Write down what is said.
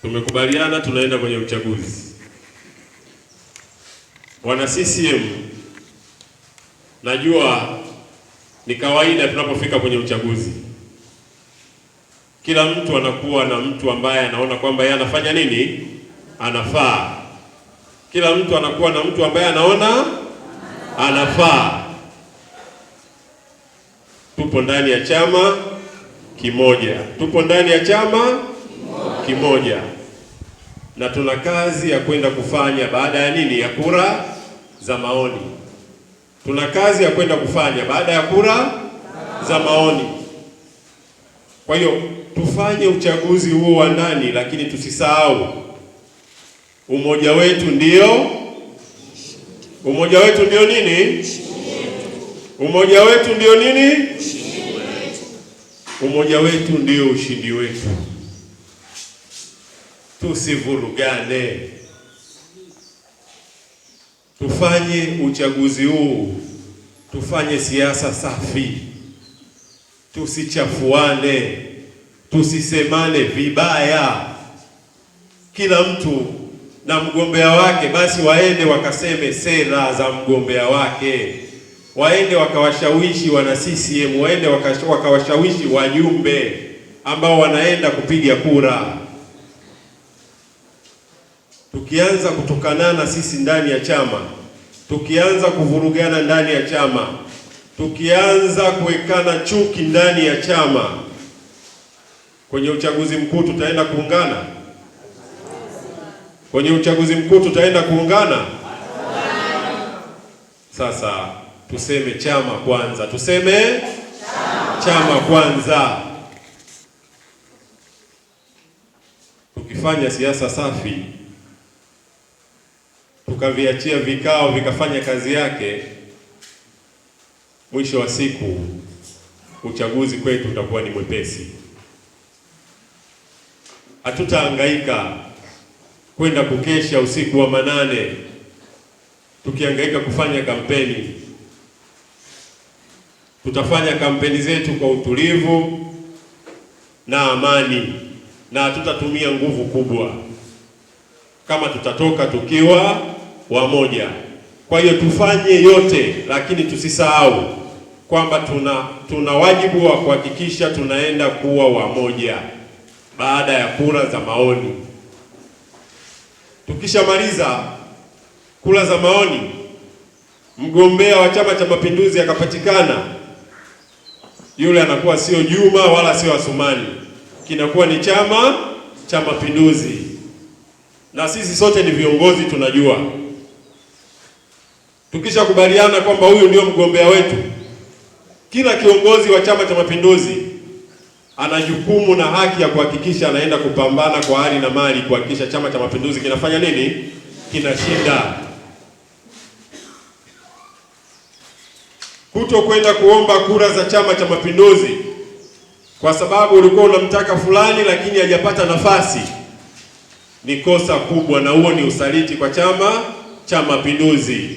Tumekubaliana tunaenda kwenye uchaguzi. Wana CCM, najua ni kawaida tunapofika kwenye uchaguzi, kila mtu anakuwa na mtu ambaye anaona kwamba yeye anafanya nini, anafaa. Kila mtu anakuwa na mtu ambaye anaona anafaa. Tupo ndani ya chama kimoja, tupo ndani ya chama kimoja, na tuna kazi ya kwenda kufanya baada ya nini, ya kura za maoni. Tuna kazi ya kwenda kufanya baada ya kura za maoni. Kwa hiyo tufanye uchaguzi huo wa ndani, lakini tusisahau umoja wetu ndio nini? Umoja wetu ndio nini? Umoja wetu ndio ushindi wetu. Tusivurugane, tufanye uchaguzi huu, tufanye siasa safi, tusichafuane, tusisemane vibaya. Kila mtu na mgombea wake, basi waende wakaseme sera za mgombea wake, waende wakawashawishi wana CCM, waende wakawashawishi wajumbe ambao wanaenda kupiga kura. Tukianza kutukanana sisi ndani ya chama, tukianza kuvurugana ndani ya chama, tukianza kuwekana chuki ndani ya chama, kwenye uchaguzi mkuu tutaenda kuungana? Kwenye uchaguzi mkuu tutaenda kuungana? Sasa tuseme chama kwanza, tuseme chama kwanza. Tukifanya siasa safi, tukaviachia vikao vikafanya kazi yake, mwisho wa siku uchaguzi kwetu utakuwa ni mwepesi. Hatutahangaika kwenda kukesha usiku wa manane tukihangaika kufanya kampeni. Tutafanya kampeni zetu kwa utulivu na amani, na hatutatumia nguvu kubwa kama tutatoka tukiwa wamoja. Kwa hiyo tufanye yote, lakini tusisahau kwamba tuna wajibu wa kuhakikisha tunaenda kuwa wamoja baada ya kura za maoni. Tukishamaliza kura za maoni, mgombea wa Chama cha Mapinduzi akapatikana, yule anakuwa sio Juma wala sio Asumani, kinakuwa ni Chama cha Mapinduzi, na sisi sote ni viongozi tunajua. Tukishakubaliana kwamba huyu ndio mgombea wetu, kila kiongozi wa Chama cha Mapinduzi ana jukumu na haki ya kuhakikisha anaenda kupambana kwa hali na mali kuhakikisha Chama cha Mapinduzi kinafanya nini? Kinashinda. Kuto kwenda kuomba kura za Chama cha Mapinduzi kwa sababu ulikuwa unamtaka fulani lakini hajapata nafasi, ni kosa kubwa, na huo ni usaliti kwa Chama cha Mapinduzi.